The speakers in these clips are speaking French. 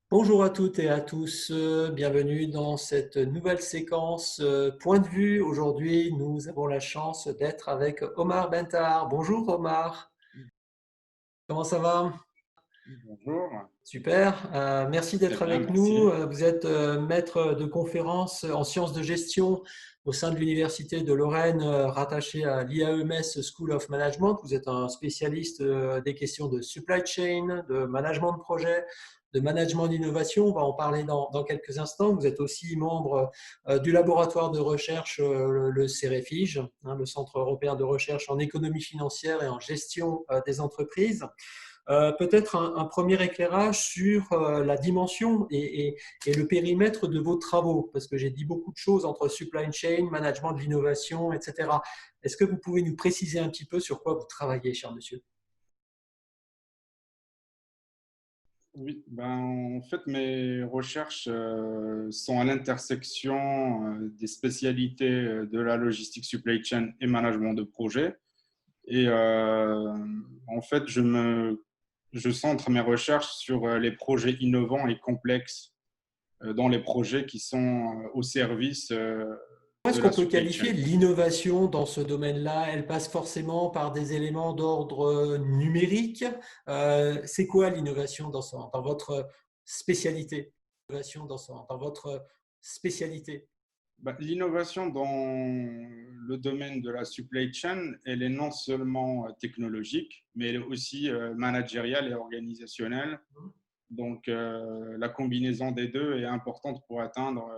Bonjour à toutes et à tous, bienvenue dans cette nouvelle séquence Point de vue. Aujourd'hui, nous avons la chance d'être avec Omar Bentar. Bonjour Omar, comment ça va? Bonjour, Super, merci très d'être bien, avec merci. nous. Vous êtes maître de conférence en sciences de gestion au sein de l'Université de Lorraine, rattaché à l'IAEMS School of Management. Vous êtes un spécialiste des questions de supply chain, de management de projet, de management d'innovation. On va en parler dans quelques instants. Vous êtes aussi membre du laboratoire de recherche, le CEREFIGE, le Centre européen de recherche en économie financière et en gestion des entreprises. Peut-être un premier éclairage sur la dimension et le périmètre de vos travaux, parce que j'ai dit beaucoup de choses entre supply chain, management de l'innovation, etc. Est-ce que vous pouvez nous préciser un petit peu sur quoi vous travaillez, cher monsieur? Oui, en fait, mes recherches sont à l'intersection des spécialités de la logistique supply chain et management de projet. Et en fait, je centre mes recherches sur les projets innovants et complexes dans les projets qui sont au service Comment de est-ce la qu'on peut supply chain. qualifier l'innovation dans ce domaine-là? Elle passe forcément par des éléments d'ordre numérique. C'est quoi l'innovation dans votre spécialité? L'innovation dans votre spécialité. L'innovation dans le domaine de la supply chain, elle est non seulement technologique, mais elle est aussi managériale et organisationnelle. Donc, la combinaison des deux est importante pour atteindre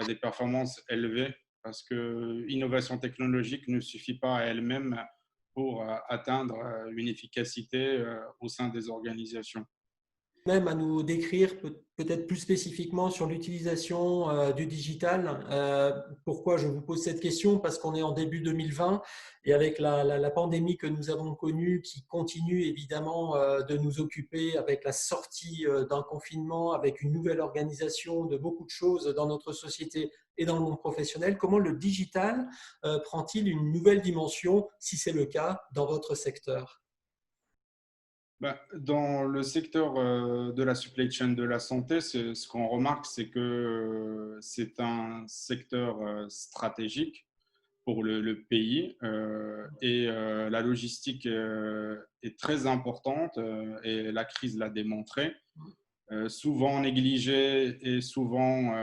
des performances élevées parce que l'innovation technologique ne suffit pas à elle-même pour atteindre une efficacité au sein des organisations. Même à nous décrire peut-être plus spécifiquement sur l'utilisation du digital. Pourquoi je vous pose cette question? Parce qu'on est en début 2020 et avec la pandémie que nous avons connue qui continue évidemment de nous occuper avec la sortie d'un confinement, avec une nouvelle organisation de beaucoup de choses dans notre société et dans le monde professionnel, comment le digital prend-il une nouvelle dimension, si c'est le cas, dans votre secteur? Dans le secteur de la supply chain de la santé, ce qu'on remarque, c'est que c'est un secteur stratégique pour le pays et la logistique est très importante et la crise l'a démontré. Souvent négligée et souvent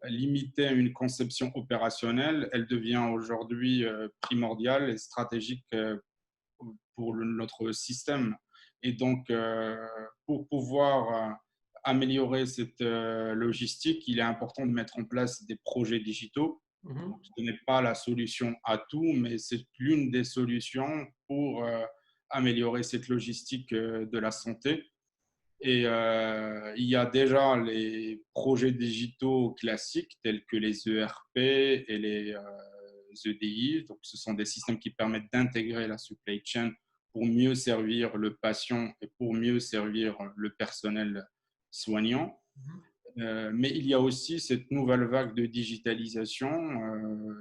limitée à une conception opérationnelle, elle devient aujourd'hui primordiale et stratégique pour notre système. Et donc, pour pouvoir améliorer cette logistique, il est important de mettre en place des projets digitaux. Donc, Mhm. ce n'est pas la solution à tout, mais c'est l'une des solutions pour améliorer cette logistique de la santé. Et il y a déjà les projets digitaux classiques tels que les ERP et les EDI. Donc, ce sont des systèmes qui permettent d'intégrer la supply chain pour mieux servir le patient et pour mieux servir le personnel soignant. Mais il y a aussi cette nouvelle vague de digitalisation,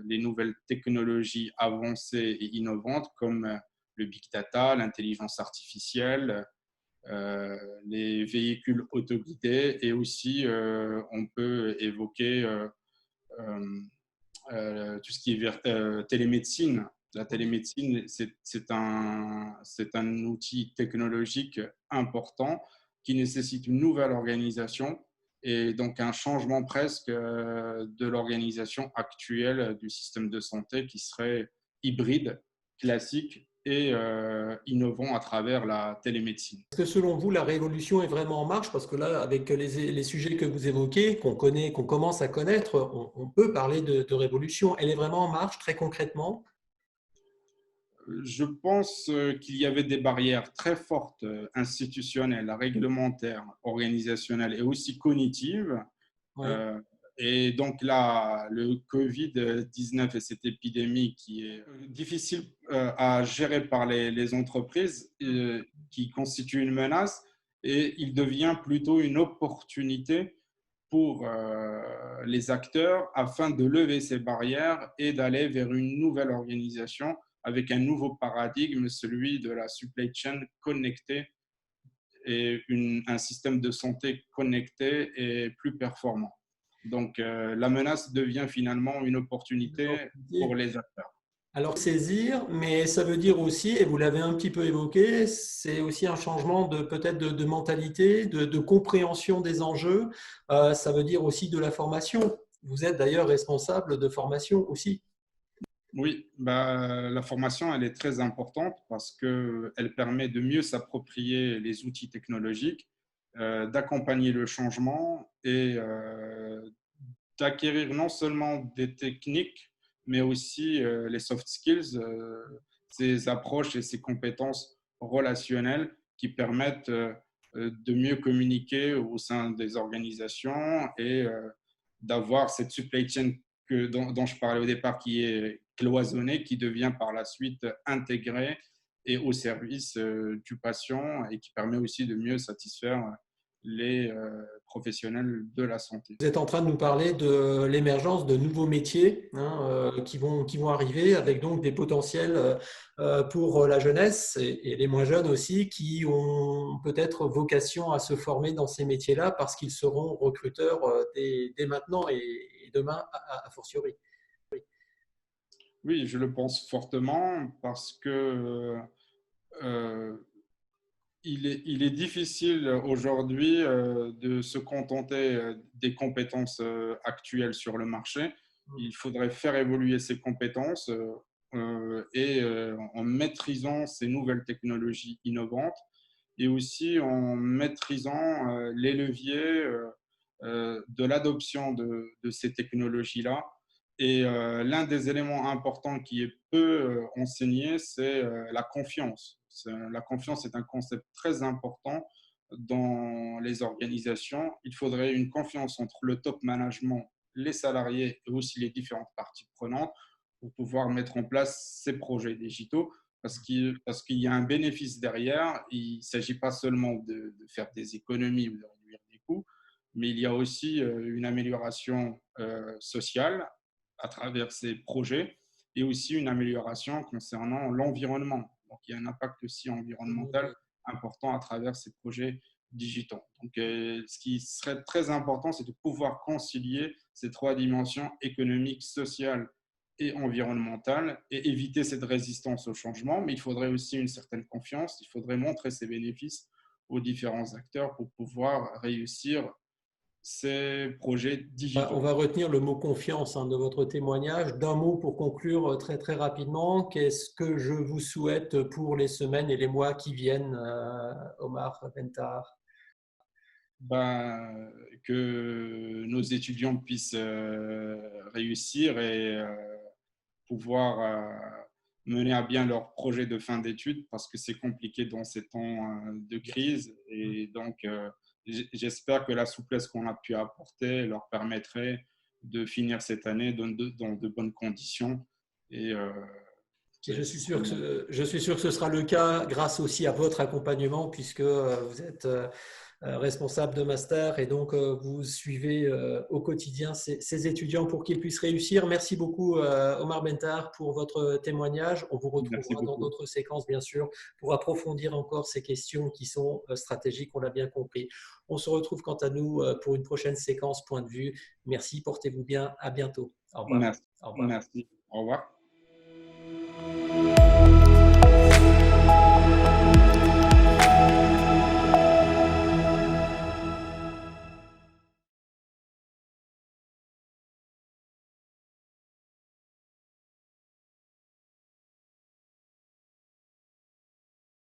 les nouvelles technologies avancées et innovantes comme le big data, l'intelligence artificielle, les véhicules autoguidés et aussi on peut évoquer euh, tout ce qui est télémédecine. La télémédecine, c'est un outil technologique important qui nécessite une nouvelle organisation et donc un changement presque de l'organisation actuelle du système de santé qui serait hybride, classique et innovant à travers la télémédecine. Est-ce que selon vous, la révolution est vraiment en marche? Parce que là, avec les sujets que vous évoquez, qu'on connaît, qu'on commence à connaître, on peut parler de révolution. Elle est vraiment en marche, très concrètement? Je pense qu'il y avait des barrières très fortes, institutionnelles, réglementaires, organisationnelles et aussi cognitives. Oui. Euh, et donc là, le Covid-19 et cette épidémie qui est difficile à gérer par les entreprises, qui constitue une menace, et il devient plutôt une opportunité pour les acteurs afin de lever ces barrières et d'aller vers une nouvelle organisation avec un nouveau paradigme, celui de la supply chain connectée et un système de santé connecté et plus performant. Donc, la menace devient finalement une opportunité pour les acteurs. Alors, saisir, mais ça veut dire aussi, et vous l'avez un petit peu évoqué, c'est aussi un changement de peut-être de mentalité, de compréhension des enjeux. Ça veut dire aussi de la formation. Vous êtes d'ailleurs responsable de formation aussi. Oui, bah, la formation, elle est très importante parce qu'elle permet de mieux s'approprier les outils technologiques, d'accompagner le changement et d'acquérir non seulement des techniques, mais aussi les soft skills, ces approches et ces compétences relationnelles qui permettent de mieux communiquer au sein des organisations et d'avoir cette supply chain dont je parlais au départ, qui est cloisonnée, qui devient par la suite intégrée et au service du patient et qui permet aussi de mieux satisfaire les professionnels de la santé. Vous êtes en train de nous parler de l'émergence de nouveaux métiers qui vont arriver avec donc des potentiels pour la jeunesse et les moins jeunes aussi qui ont peut-être vocation à se former dans ces métiers-là parce qu'ils seront recruteurs dès maintenant et demain a fortiori. Oui, je le pense fortement parce que euh, il est difficile aujourd'hui de se contenter des compétences actuelles sur le marché. Il faudrait faire évoluer ces compétences et en maîtrisant ces nouvelles technologies innovantes et aussi en maîtrisant les leviers de l'adoption de ces technologies-là. Et l'un des éléments importants qui est peu enseigné, c'est la confiance. La confiance est un concept très important dans les organisations. Il faudrait une confiance entre le top management, les salariés et aussi les différentes parties prenantes pour pouvoir mettre en place ces projets digitaux parce qu'il y a un bénéfice derrière. Il ne s'agit pas seulement de faire des économies ou de réduire des coûts, mais il y a aussi une amélioration sociale à travers ces projets et aussi une amélioration concernant l'environnement. Donc, il y a un impact aussi environnemental important à travers ces projets digitaux. Donc, ce qui serait très important, c'est de pouvoir concilier ces trois dimensions économiques, sociales et environnementales et éviter cette résistance au changement. Mais il faudrait aussi une certaine confiance, il faudrait montrer ses bénéfices aux différents acteurs pour pouvoir réussir ces projets On digitaux. va retenir le mot confiance de votre témoignage. D'un mot pour conclure très très rapidement, qu'est-ce que je vous souhaite pour les semaines et les mois qui viennent, Omar Bentar? Ben, que nos étudiants puissent réussir et pouvoir mener à bien leur projet de fin d'études parce que c'est compliqué dans ces temps de crise. Et donc, j'espère que la souplesse qu'on a pu apporter leur permettrait de finir cette année dans de bonnes conditions. Et Et je suis sûr que ce sera le cas grâce aussi à votre accompagnement puisque vous êtes responsable de master et donc vous suivez au quotidien ces étudiants pour qu'ils puissent réussir. Merci beaucoup Omar Bentar pour votre témoignage. On vous merci retrouvera dans beaucoup. d'autres séquences bien sûr pour approfondir encore ces questions qui sont stratégiques, on l'a bien compris. On se retrouve quant à nous pour une prochaine séquence Point de vue. Merci, portez-vous bien, à bientôt. Au revoir. Merci. Au revoir. Merci. Au revoir.